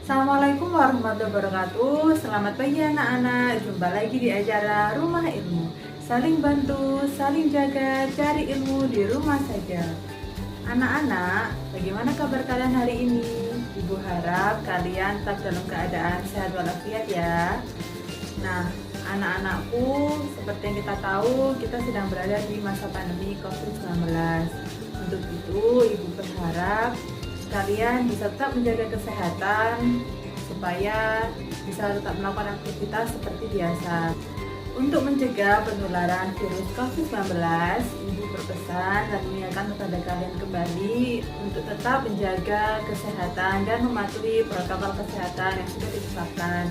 Assalamualaikum warahmatullahi wabarakatuh. Selamat pagi anak-anak. Jumpa lagi di acara Rumah Ilmu. Saling bantu, saling jaga, cari ilmu di rumah saja. Anak-anak, bagaimana kabar kalian hari ini? Ibu harap kalian tetap dalam keadaan sehat walafiat ya. Nah, anak-anakku, seperti yang kita tahu, kita sedang berada di masa pandemi COVID-19. Untuk itu, Ibu berharap kalian bisa tetap menjaga kesehatan supaya bisa tetap melakukan aktivitas seperti biasa. Untuk mencegah penularan virus COVID-19, Ibu berpesan dan mengingatkan kepada kalian kembali untuk tetap menjaga kesehatan dan mematuhi protokol kesehatan yang sudah ditetapkan.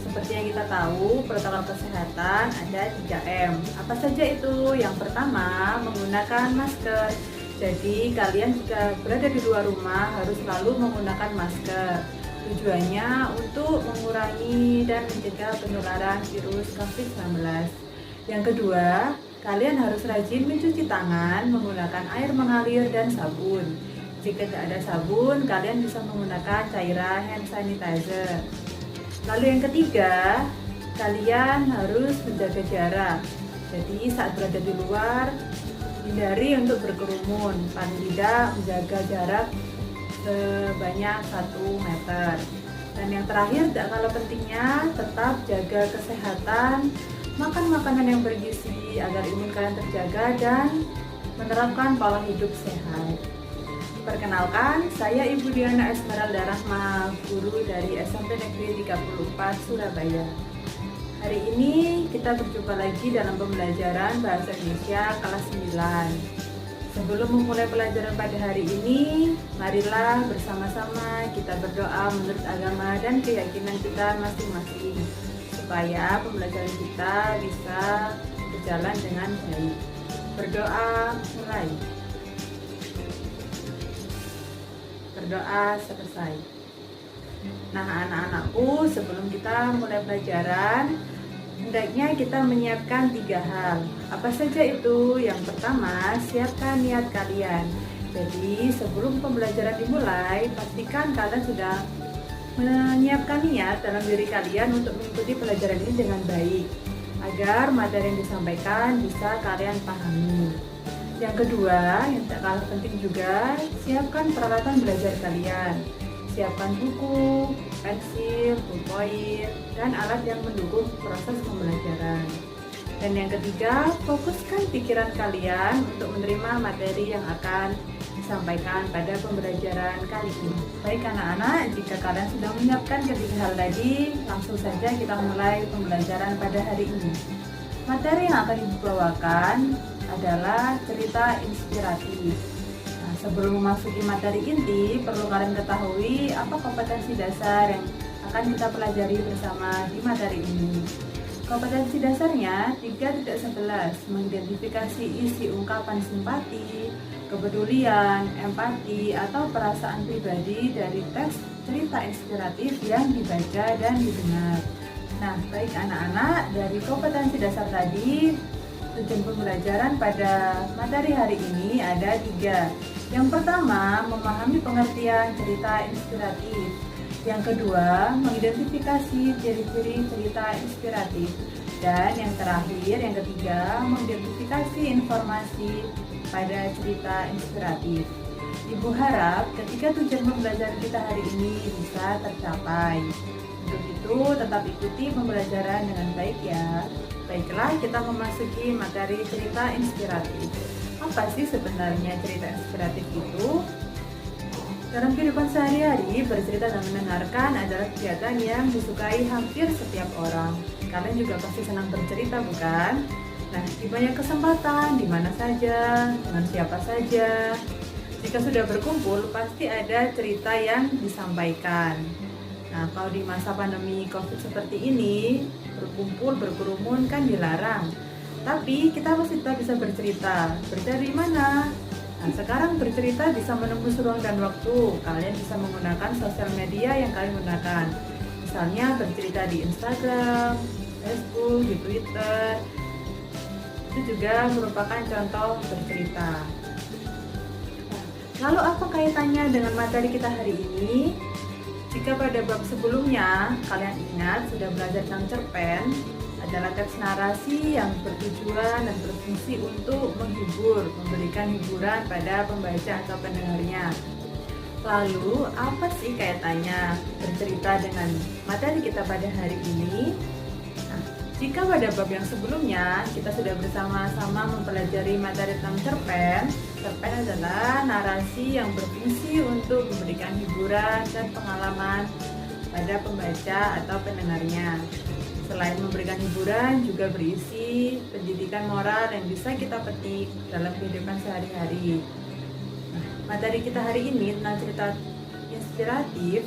Seperti yang kita tahu, protokol kesehatan ada 3M. Apa saja itu? Yang pertama, menggunakan masker. Jadi kalian jika berada di luar rumah harus selalu menggunakan masker. Tujuannya untuk mengurangi dan mencegah penularan virus COVID-19. Yang kedua, kalian harus rajin mencuci tangan menggunakan air mengalir dan sabun. Jika tidak ada sabun, kalian bisa menggunakan cairan hand sanitizer. Lalu yang ketiga, kalian harus menjaga jarak. Jadi saat berada di luar, hindari untuk berkerumun, paling tidak menjaga jarak sebanyak 1 meter. Dan yang terakhir, tidak kalah pentingnya, tetap jaga kesehatan, makan makanan yang bergizi agar imun kalian terjaga dan menerapkan pola hidup sehat. Perkenalkan, saya Ibu Diana Esmeralda Rahma, guru dari SMP Negeri 34 Surabaya. Hari ini kita berjumpa lagi dalam pembelajaran Bahasa Indonesia kelas 9. Sebelum memulai pelajaran pada hari ini, marilah bersama-sama kita berdoa menurut agama dan keyakinan kita masing-masing, supaya pembelajaran kita bisa berjalan dengan baik. Berdoa mulai. Berdoa selesai. Nah, anak-anakku, sebelum kita mulai pelajaran, hendaknya kita menyiapkan 3 hal. Apa saja itu? Yang pertama, siapkan niat kalian. Jadi, sebelum pembelajaran dimulai, pastikan kalian sudah menyiapkan niat dalam diri kalian untuk mengikuti pelajaran ini dengan baik, agar materi yang disampaikan bisa kalian pahami. Yang kedua, yang tak kalah penting juga, siapkan peralatan belajar kalian. Siapkan buku, pensil, pulpen, dan alat yang mendukung proses pembelajaran. Dan yang ketiga, fokuskan pikiran kalian untuk menerima materi yang akan disampaikan pada pembelajaran kali ini. Baik anak-anak, jika kalian sudah menyiapkan ketiga hal tadi, langsung saja kita mulai pembelajaran pada hari ini. Materi yang akan dibawakan adalah cerita inspiratif. Sebelum memasuki materi inti, perlu kalian ketahui apa kompetensi dasar yang akan kita pelajari bersama di materi ini. Kompetensi dasarnya 3.11, mengidentifikasi isi ungkapan simpati, kepedulian, empati, atau perasaan pribadi dari teks cerita inspiratif yang dibaca dan didengar. Nah, baik anak-anak, dari kompetensi dasar tadi, tujuan pembelajaran pada materi hari ini ada 3. Yang pertama, memahami pengertian cerita inspiratif. Yang kedua, mengidentifikasi ciri-ciri cerita inspiratif. Dan yang terakhir, yang ketiga, mengidentifikasi informasi pada cerita inspiratif. Ibu harap ketika tujuan pembelajaran kita hari ini bisa tercapai. Untuk itu, tetap ikuti pembelajaran dengan baik ya. Baiklah, kita memasuki materi cerita inspiratif. Apa sih sebenarnya cerita inspiratif itu? Dalam kehidupan sehari-hari, bercerita dan mendengarkan adalah kegiatan yang disukai hampir setiap orang. Kalian juga pasti senang bercerita, bukan? Nah, di banyak kesempatan, di mana saja, dengan siapa saja. Jika sudah berkumpul, pasti ada cerita yang disampaikan. Nah, kalau di masa pandemi COVID seperti ini, berkumpul, berkerumun kan dilarang. Tapi kita pasti tetap bisa bercerita. Bercerita di mana? Nah, sekarang bercerita bisa menembus ruang dan waktu. Kalian bisa menggunakan sosial media yang kalian gunakan. Misalnya bercerita di Instagram, Facebook, di Twitter. Itu juga merupakan contoh bercerita. Lalu apa kaitannya dengan materi kita hari ini? Jika pada bab sebelumnya kalian ingat sudah belajar tentang cerpen, adalah teks narasi yang bertujuan dan berfungsi untuk menghibur, memberikan hiburan pada pembaca atau pendengarnya. Lalu, apa sih kaitannya bercerita dengan materi kita pada hari ini? Nah, jika pada bab yang sebelumnya kita sudah bersama-sama mempelajari materi tentang cerpen, cerpen adalah narasi yang berfungsi untuk memberikan hiburan dan pengalaman pada pembaca atau pendengarnya. Selain memberikan hiburan, juga berisi pendidikan moral yang bisa kita petik dalam kehidupan sehari-hari. Nah, materi kita hari ini tentang cerita inspiratif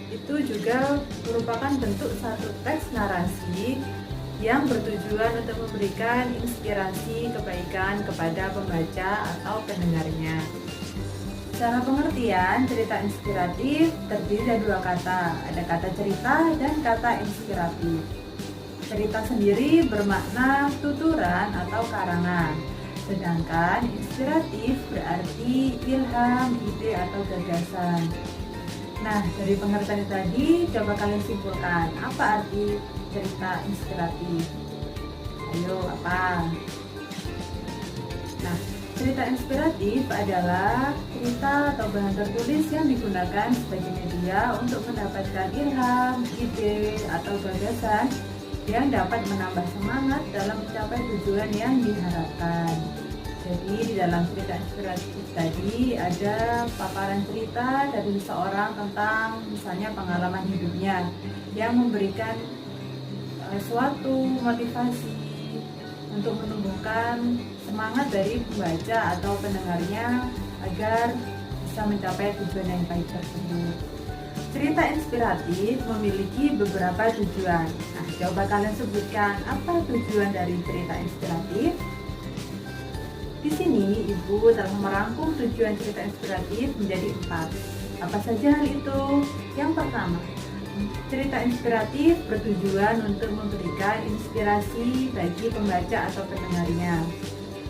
itu juga merupakan bentuk satu teks narasi yang bertujuan untuk memberikan inspirasi kebaikan kepada pembaca atau pendengarnya. Secara pengertian, cerita inspiratif terdiri dari dua kata, ada kata cerita dan kata inspiratif. Cerita sendiri bermakna tuturan atau karangan, sedangkan inspiratif berarti ilham, ide atau gagasan. Nah, dari pengertian tadi, coba kalian simpulkan apa arti cerita inspiratif. Ayo, apa? Nah, cerita inspiratif adalah cerita atau bahan tertulis yang digunakan sebagai media untuk mendapatkan ilham, ide, atau gagasan yang dapat menambah semangat dalam mencapai tujuan yang diharapkan. Jadi di dalam cerita inspiratif tadi ada paparan cerita dari seseorang tentang misalnya pengalaman hidupnya yang memberikan suatu motivasi untuk menumbuhkan semangat dari pembaca atau pendengarnya agar bisa mencapai tujuan yang baik tersebut. Cerita inspiratif memiliki beberapa tujuan. Nah, coba kalian sebutkan apa tujuan dari cerita inspiratif. Di sini Ibu telah merangkum tujuan cerita inspiratif menjadi 4. Apa saja hal itu? Yang pertama, cerita inspiratif bertujuan untuk memberikan inspirasi bagi pembaca atau pendengarnya.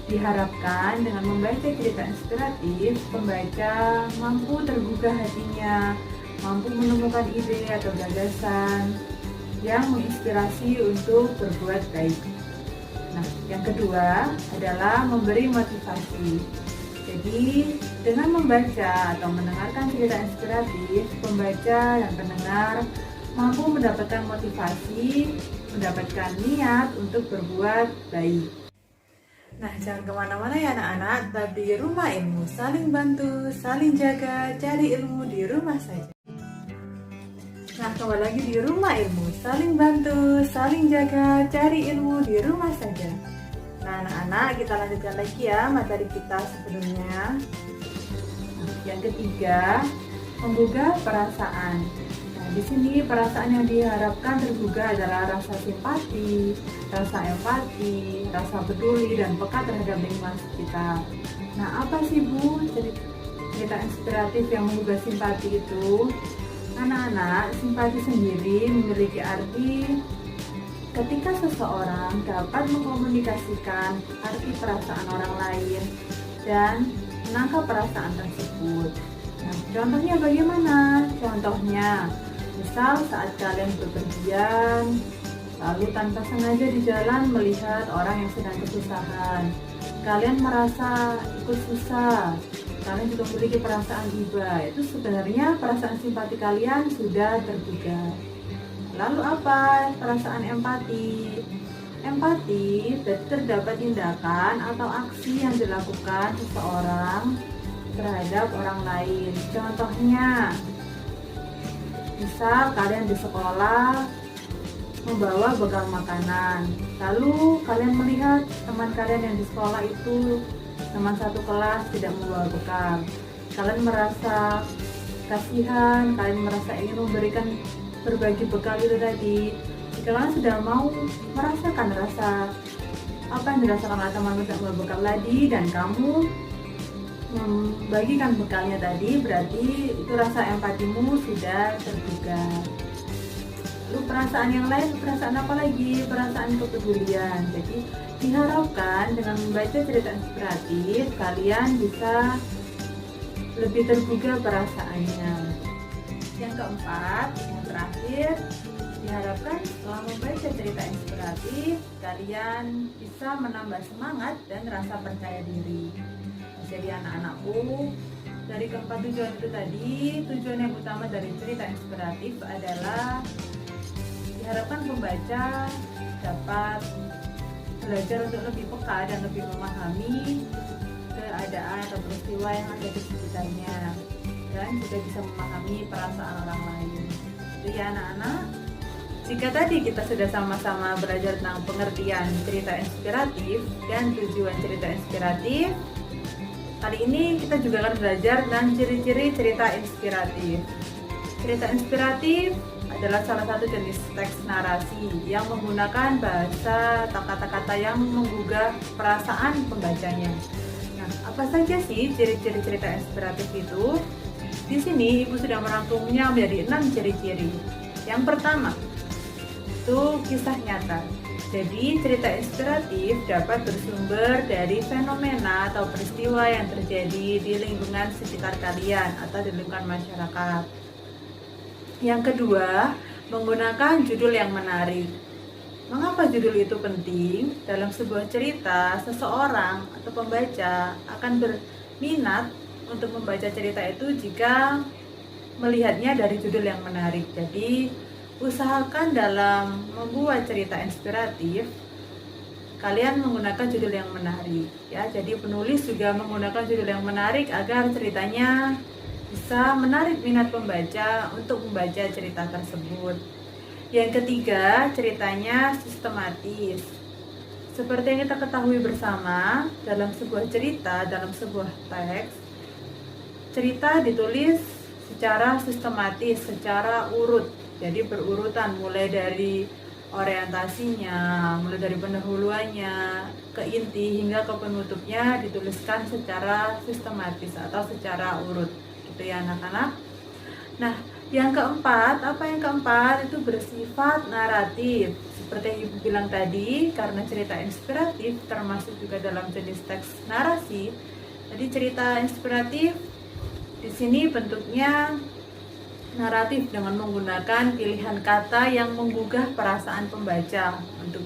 Diharapkan dengan membaca cerita inspiratif, pembaca mampu tergugah hatinya, mampu menemukan ide atau gagasan yang menginspirasi untuk berbuat baik. Nah, yang kedua adalah memberi motivasi. Jadi, dengan membaca atau mendengarkan cerita inspiratif, pembaca dan pendengar mampu mendapatkan motivasi, mendapatkan niat untuk berbuat baik. Nah, jangan kemana-mana ya anak-anak, tetap di Rumah Ilmu, saling bantu, saling jaga, cari ilmu di rumah saja. Nah, kembali lagi di Rumah Ilmu, saling bantu, saling jaga, cari ilmu di rumah saja. Nah, anak-anak, kita lanjutkan lagi ya materi kita sebelumnya. Nah, yang ketiga, menggugah perasaan. Nah, di sini perasaan yang diharapkan tergugah adalah rasa simpati, rasa empati, rasa peduli dan peka terhadap lingkungan sekitar. Nah, apa sih Bu cerita inspiratif yang menggugah simpati itu? Anak-anak, simpati sendiri memiliki arti ketika seseorang dapat mengkomunikasikan arti perasaan orang lain dan menangkap perasaan tersebut. Nah, contohnya bagaimana? Contohnya, misal saat kalian bepergian, lalu tanpa sengaja di jalan melihat orang yang sedang kesusahan, kalian merasa ikut susah. Kalian juga memiliki perasaan iba, itu sebenarnya perasaan simpati kalian sudah tergugah. Lalu apa? Perasaan empati. Empati berarti terdapat tindakan atau aksi yang dilakukan seseorang terhadap orang lain. Contohnya, misal kalian di sekolah membawa bekal makanan, lalu kalian melihat teman kalian yang di sekolah itu, teman satu kelas, tidak membawa bekal. Kalian merasa kasihan, kalian merasa ingin memberikan berbagi bekal itu tadi. Jika kalian sudah mau merasakan rasa apa yang dirasakan oleh teman tidak membawa bekal tadi dan kamu membagikan bekalnya tadi, berarti itu rasa empatimu sudah tergugah. Lalu perasaan yang lain, perasaan apa lagi? Perasaan kepedulian. Jadi diharapkan dengan membaca cerita inspiratif kalian bisa lebih tergugah perasaannya. Yang keempat, yang terakhir, diharapkan setelah membaca cerita inspiratif, kalian bisa menambah semangat dan rasa percaya diri. Jadi anak-anakku, dari keempat tujuan itu tadi, tujuan yang utama dari cerita inspiratif adalah diharapkan pembaca dapat belajar untuk lebih peka dan lebih memahami keadaan atau peristiwa yang ada di sekitarnya, dan juga bisa memahami perasaan orang lain. Itu ya anak-anak. Jika tadi kita sudah sama-sama belajar tentang pengertian cerita inspiratif dan tujuan cerita inspiratif, kali ini kita juga akan belajar tentang ciri-ciri cerita inspiratif. Cerita inspiratif adalah salah satu jenis teks narasi yang menggunakan bahasa atau kata-kata yang menggugah perasaan pembacanya. Nah, apa saja sih ciri-ciri cerita inspiratif itu? Di sini Ibu sudah merangkumnya menjadi 6 ciri-ciri. Yang pertama, itu kisah nyata. Jadi, cerita inspiratif dapat bersumber dari fenomena atau peristiwa yang terjadi di lingkungan sekitar kalian atau di lingkungan masyarakat. Yang kedua, menggunakan judul yang menarik. Mengapa judul itu penting? Dalam sebuah cerita, seseorang atau pembaca akan berminat untuk membaca cerita itu jika melihatnya dari judul yang menarik. Jadi, usahakan dalam membuat cerita inspiratif, kalian menggunakan judul yang menarik ya. Jadi penulis juga menggunakan judul yang menarik agar ceritanya bisa menarik minat pembaca untuk membaca cerita tersebut. Yang ketiga, ceritanya sistematis. Seperti yang kita ketahui bersama, dalam sebuah cerita, dalam sebuah teks, cerita ditulis secara sistematis, secara urut. Jadi berurutan, mulai dari orientasinya, mulai dari pendahuluannya ke inti hingga ke penutupnya dituliskan secara sistematis atau secara urut. Gitu ya anak-anak. Nah, yang keempat, apa yang keempat? Itu bersifat naratif. Seperti yang Ibu bilang tadi, karena cerita inspiratif termasuk juga dalam jenis teks narasi. Jadi cerita inspiratif di sini bentuknya naratif dengan menggunakan pilihan kata yang menggugah perasaan pembaca untuk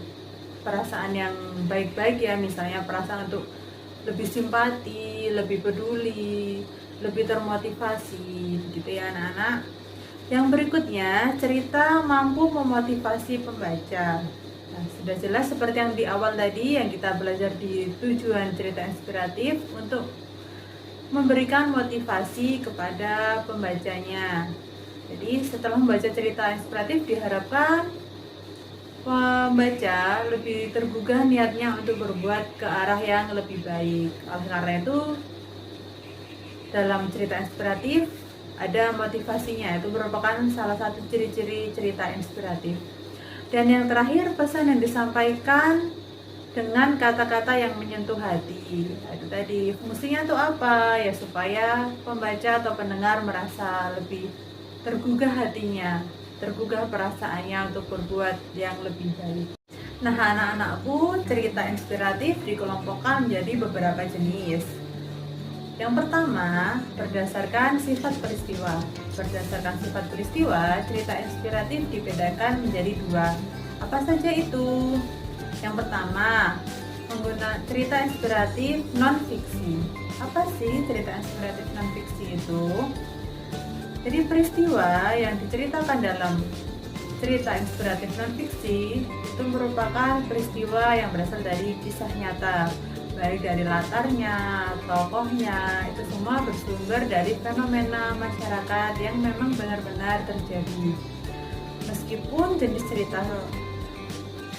perasaan yang baik-baik ya, misalnya perasaan untuk lebih simpati, lebih peduli, lebih termotivasi, gitu ya anak-anak. Yang berikutnya, cerita mampu memotivasi pembaca. Nah, sudah jelas seperti yang di awal tadi yang kita belajar di tujuan cerita inspiratif untuk memberikan motivasi kepada pembacanya. Jadi setelah membaca cerita inspiratif diharapkan pembaca lebih tergugah niatnya untuk berbuat ke arah yang lebih baik. Oleh karena itu dalam cerita inspiratif ada motivasinya, itu merupakan salah satu ciri-ciri cerita inspiratif. Dan yang terakhir, pesan yang disampaikan dengan kata-kata yang menyentuh hati. Itu tadi fungsinya itu apa? Ya supaya pembaca atau pendengar merasa lebih tergugah hatinya, tergugah perasaannya untuk berbuat yang lebih baik. Nah anak-anakku, cerita inspiratif dikelompokkan menjadi beberapa jenis. Yang pertama, berdasarkan sifat peristiwa. Berdasarkan sifat peristiwa, cerita inspiratif dibedakan menjadi 2. Apa saja itu? Yang pertama, menggunakan cerita inspiratif non-fiksi. Apa sih cerita inspiratif non-fiksi itu? Jadi peristiwa yang diceritakan dalam cerita inspiratif non-fiksi itu merupakan peristiwa yang berasal dari kisah nyata, baik dari latarnya, tokohnya, itu semua bersumber dari fenomena masyarakat yang memang benar-benar terjadi. Meskipun jenis cerita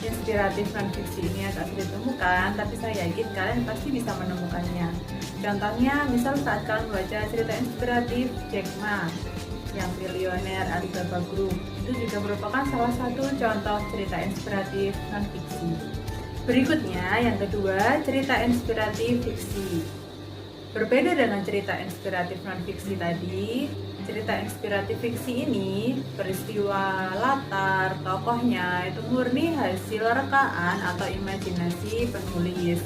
inspiratif non-fiksi ini agak sulit ditemukan, tapi saya yakin kalian pasti bisa menemukannya. Contohnya, misal saat kalian membaca cerita inspiratif Jack Ma yang Milioner Alibaba Group, itu juga merupakan salah satu contoh cerita inspiratif non-fiksi. Berikutnya, yang kedua, cerita inspiratif fiksi. Berbeda dengan cerita inspiratif non-fiksi tadi, cerita inspiratif fiksi ini, peristiwa, latar, tokohnya itu murni hasil rekaan atau imajinasi penulis.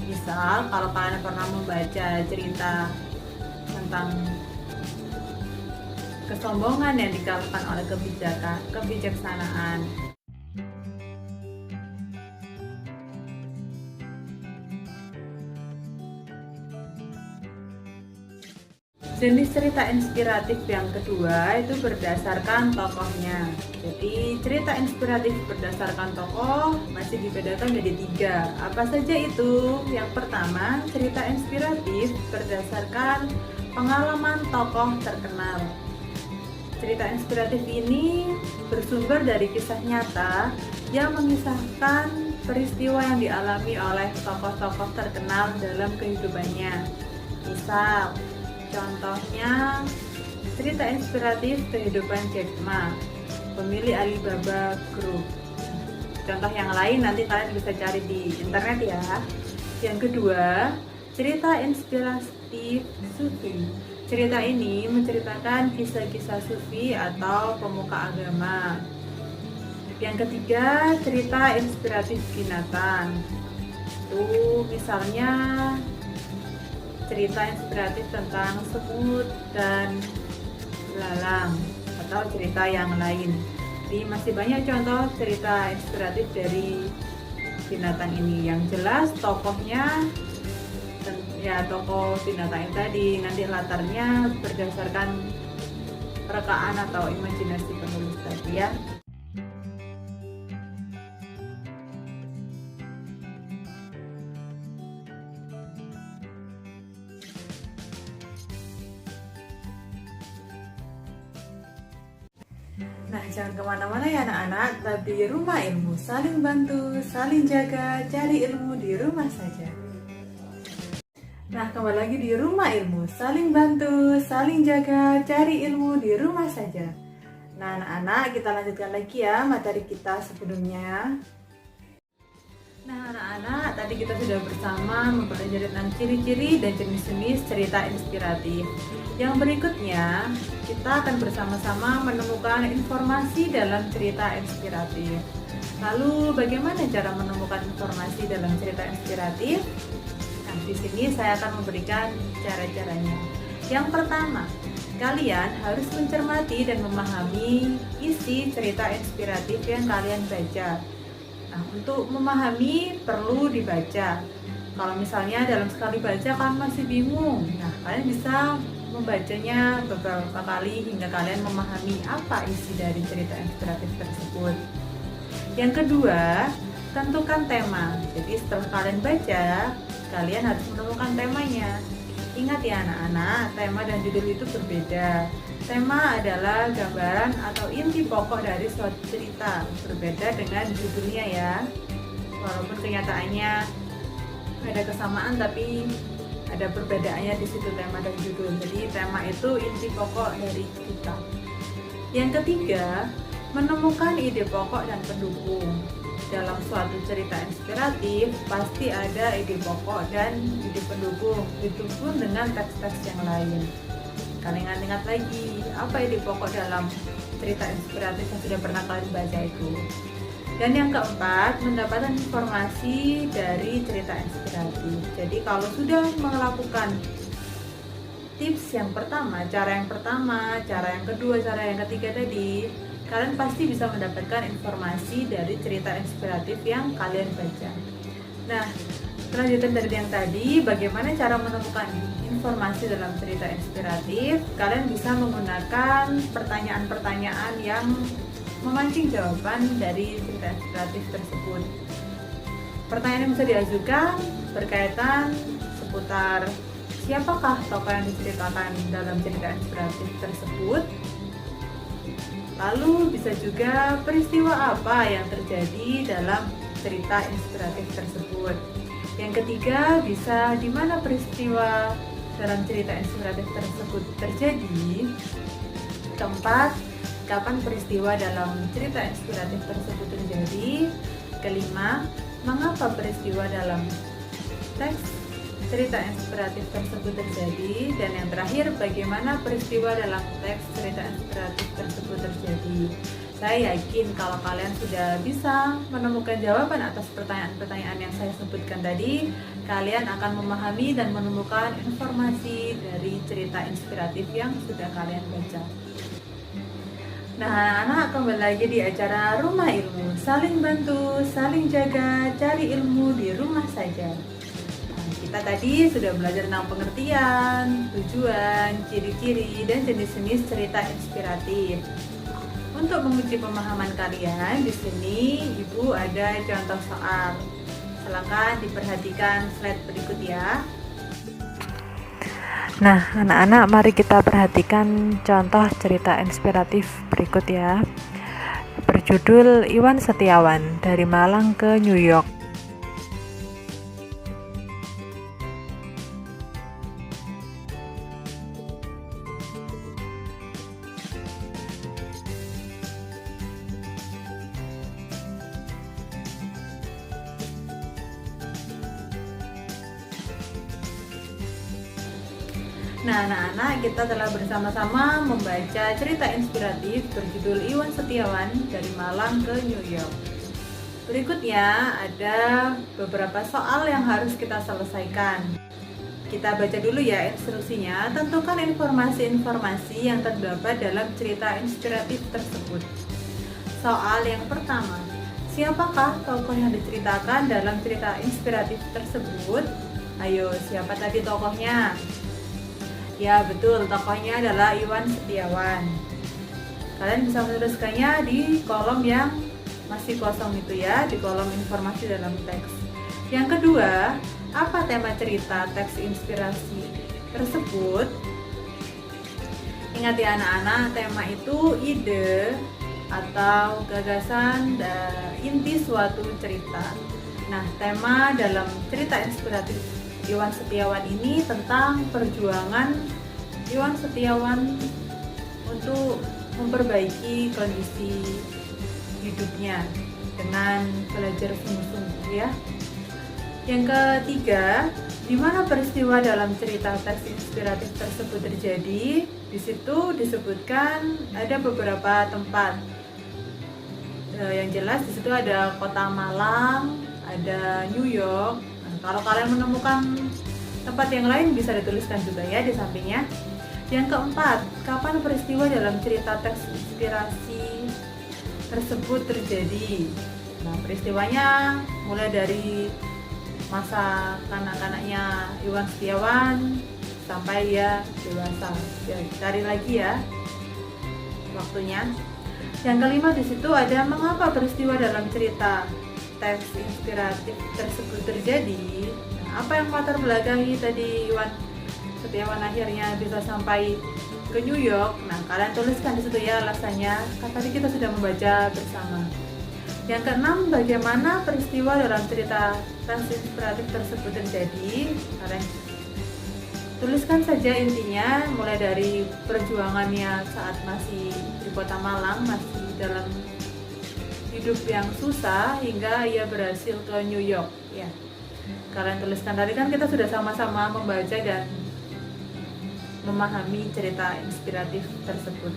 Misal, kalau kalian pernah membaca cerita tentang kesombongan yang dikalahkan oleh kebijaksanaan. Jenis cerita inspiratif yang kedua itu berdasarkan tokohnya. Jadi cerita inspiratif berdasarkan tokoh masih dibedakan menjadi 3. Apa saja itu? Yang pertama, cerita inspiratif berdasarkan pengalaman tokoh terkenal. Cerita inspiratif ini bersumber dari kisah nyata yang mengisahkan peristiwa yang dialami oleh tokoh-tokoh terkenal dalam kehidupannya. Misal, contohnya cerita inspiratif kehidupan Jack Ma, pemilik Alibaba Group. Contoh yang lain nanti kalian bisa cari di internet ya. Yang kedua, cerita inspiratif Sufi. Cerita ini menceritakan kisah-kisah Sufi atau pemuka agama. Yang ketiga, cerita inspiratif binatang. Itu misalnya cerita inspiratif tentang semut dan belalang atau cerita yang lain. Jadi masih banyak contoh cerita inspiratif dari binatang ini. Yang jelas tokohnya ya tokoh binatang tadi, nanti latarnya berdasarkan rekaan atau imajinasi penulis tadi ya. Nah, jangan kemana-mana ya anak-anak, tetap di Rumah Ilmu, saling bantu, saling jaga, cari ilmu di rumah saja. Nah, kembali lagi di Rumah Ilmu, saling bantu, saling jaga, cari ilmu di rumah saja. Nah, anak-anak, kita lanjutkan lagi ya materi kita sebelumnya. Nah, anak-anak, tadi kita sudah bersama mempelajari tentang ciri-ciri dan jenis-jenis cerita inspiratif. Yang berikutnya, kita akan bersama-sama menemukan informasi dalam cerita inspiratif. Lalu, bagaimana cara menemukan informasi dalam cerita inspiratif? Nah, di sini saya akan memberikan cara-caranya. Yang pertama, kalian harus mencermati dan memahami isi cerita inspiratif yang kalian baca. Nah, untuk memahami perlu dibaca. Kalau misalnya dalam sekali baca kan masih bingung, nah kalian bisa membacanya beberapa kali hingga kalian memahami apa isi dari cerita inspiratif tersebut. Yang kedua, tentukan tema. Jadi setelah kalian baca, kalian harus menemukan temanya. Ingat ya anak-anak, tema dan judul itu berbeda. Tema adalah gambaran atau inti pokok dari suatu cerita, berbeda dengan judulnya ya. Walaupun kenyataannya ada kesamaan tapi ada perbedaannya di situ tema dan judul. Jadi tema itu inti pokok dari cerita. Yang ketiga, menemukan ide pokok dan pendukung. Dalam suatu cerita inspiratif pasti ada ide pokok dan ide pendukung, didukung dengan teks-teks yang lain. Kalian ingat lagi apa ide pokok dalam cerita inspiratif yang sudah pernah kalian baca itu. Dan yang keempat, mendapatkan informasi dari cerita inspiratif. Jadi kalau sudah melakukan tips yang pertama, cara yang kedua, cara yang ketiga tadi, kalian pasti bisa mendapatkan informasi dari cerita inspiratif yang kalian baca. Nah, kelanjutan dari yang tadi, bagaimana cara menemukan informasi dalam cerita inspiratif? Kalian bisa menggunakan pertanyaan-pertanyaan yang memancing jawaban dari cerita inspiratif tersebut. Pertanyaan yang bisa diajukan berkaitan seputar siapakah tokoh yang diceritakan dalam cerita inspiratif tersebut. Lalu bisa juga peristiwa apa yang terjadi dalam cerita inspiratif tersebut. Yang ketiga, bisa di mana peristiwa dalam cerita inspiratif tersebut terjadi. Keempat, kapan peristiwa dalam cerita inspiratif tersebut terjadi. Kelima, mengapa peristiwa dalam teks cerita inspiratif tersebut terjadi. Dan yang terakhir, bagaimana peristiwa dalam teks cerita inspiratif tersebut terjadi. Saya yakin kalau kalian sudah bisa menemukan jawaban atas pertanyaan-pertanyaan yang saya sebutkan tadi, kalian akan memahami dan menemukan informasi dari cerita inspiratif yang sudah kalian baca. Nah, anak kembali lagi di acara Rumah Ilmu. Saling bantu, saling jaga, cari ilmu di rumah saja. Nah, kita tadi sudah belajar tentang pengertian, tujuan, ciri-ciri, dan jenis-jenis cerita inspiratif. Untuk menguji pemahaman kalian, di sini Ibu ada contoh soal. Silakan diperhatikan slide berikut ya. Nah, anak-anak, mari kita perhatikan contoh cerita inspiratif berikut ya. Berjudul Iwan Setiawan, dari Malang ke New York. Nah, anak-anak, kita telah bersama-sama membaca cerita inspiratif berjudul Iwan Setiawan dari Malang ke New York. Berikutnya ada beberapa soal yang harus kita selesaikan. Kita baca dulu ya instruksinya. Tentukan informasi-informasi yang terdapat dalam cerita inspiratif tersebut. Soal yang pertama, siapakah tokoh yang diceritakan dalam cerita inspiratif tersebut? Ayo, siapa tadi tokohnya? Ya betul, tokohnya adalah Iwan Setiawan. Kalian bisa menuliskannya di kolom yang masih kosong itu ya, di kolom informasi dalam teks. Yang kedua, apa tema cerita teks inspirasi tersebut? Ingat ya anak-anak, tema itu ide atau gagasan dan inti suatu cerita. Nah, tema dalam cerita inspiratif Iwan Setiawan ini tentang perjuangan Iwan Setiawan untuk memperbaiki kondisi hidupnya dengan belajar sungguh-sungguh ya. Yang ketiga, di mana peristiwa dalam cerita teks inspiratif tersebut terjadi? Di situ disebutkan ada beberapa tempat. Yang jelas di situ ada kota Malang, ada New York. Kalau kalian menemukan tempat yang lain bisa dituliskan juga ya di sampingnya. Yang keempat, kapan peristiwa dalam cerita teks inspirasi tersebut terjadi? Nah, peristiwanya mulai dari masa kanak-kanaknya Iwan Setiawan sampai dia dewasa. Ya, cari lagi ya waktunya. Yang kelima di situ ada mengapa peristiwa dalam cerita teks inspiratif tersebut terjadi. Nah, apa yang latar belakangi tadi Iwan Setiawan akhirnya bisa sampai ke New York? Nah, kalian tuliskan di situ ya alasannya. Kan tadi kita sudah membaca bersama. Yang keenam, bagaimana peristiwa dalam cerita teks inspiratif tersebut terjadi? Kalian tuliskan saja intinya, mulai dari perjuangannya saat masih di kota Malang, masih dalam hidup yang susah hingga ia berhasil ke New York ya. Kalian tuliskan, tadi kan kita sudah sama-sama membaca dan memahami cerita inspiratif tersebut.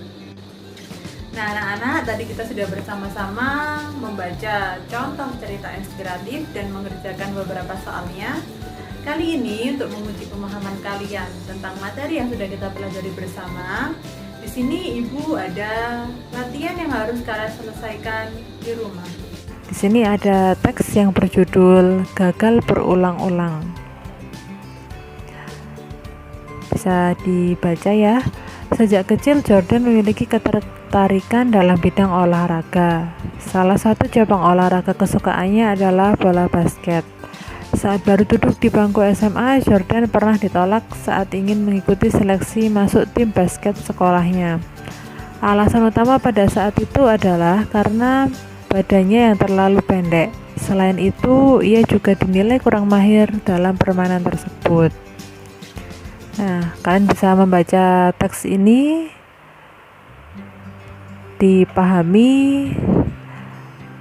Nah anak-anak, tadi kita sudah bersama-sama membaca contoh cerita inspiratif dan mengerjakan beberapa soalnya. Kali ini untuk menguji pemahaman kalian tentang materi yang sudah kita pelajari bersama, di sini Ibu ada latihan yang harus kalian selesaikan di rumah. Di sini ada teks yang berjudul Gagal Berulang-ulang. Bisa dibaca ya. Sejak kecil Jordan memiliki ketertarikan dalam bidang olahraga. Salah satu cabang olahraga kesukaannya adalah bola basket. Saat baru duduk di bangku SMA, Jordan pernah ditolak saat ingin mengikuti seleksi masuk tim basket sekolahnya. Alasan utama pada saat itu adalah karena badannya yang terlalu pendek. Selain itu, ia juga dinilai kurang mahir dalam permainan tersebut. Nah, kalian bisa membaca teks ini, dipahami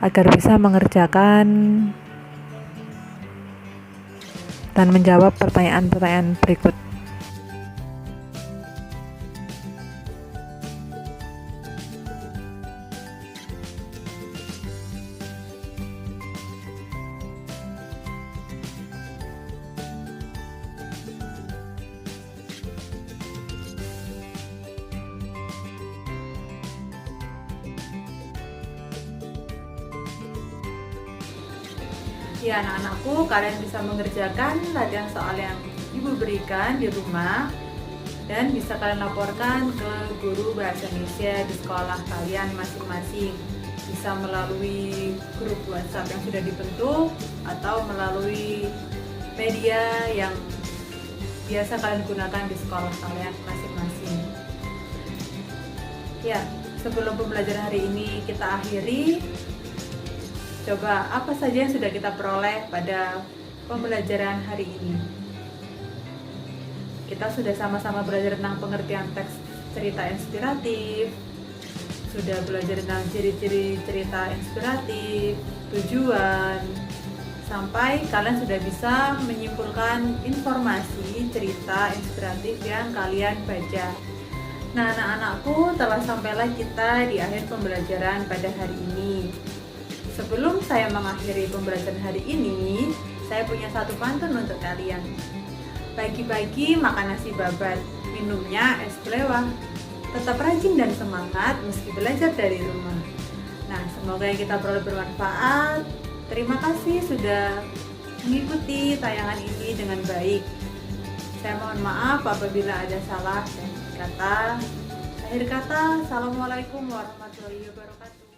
agar bisa mengerjakan dan menjawab pertanyaan-pertanyaan berikut. Ya anak-anakku, kalian bisa mengerjakan latihan soal yang ibu berikan di rumah dan bisa kalian laporkan ke guru bahasa Indonesia di sekolah kalian masing-masing. Bisa melalui grup WhatsApp yang sudah dibentuk atau melalui media yang biasa kalian gunakan di sekolah kalian masing-masing. Ya, sebelum pembelajaran hari ini kita akhiri, coba apa saja yang sudah kita peroleh pada pembelajaran hari ini. Kita sudah sama-sama belajar tentang pengertian teks cerita inspiratif, sudah belajar tentang ciri-ciri cerita inspiratif, tujuan, sampai kalian sudah bisa menyimpulkan informasi cerita inspiratif yang kalian baca. Nah, anak-anakku, telah sampailah kita di akhir pembelajaran pada hari ini. Sebelum saya mengakhiri pembelajaran hari ini, saya punya satu pantun untuk kalian. Pagi-pagi makan nasi babat, minumnya es belewah. Tetap rajin dan semangat meski belajar dari rumah. Nah, semoga yang kita peroleh bermanfaat. Terima kasih sudah mengikuti tayangan ini dengan baik. Saya mohon maaf apabila ada salah dan kata. Akhir kata, Assalamualaikum warahmatullahi wabarakatuh.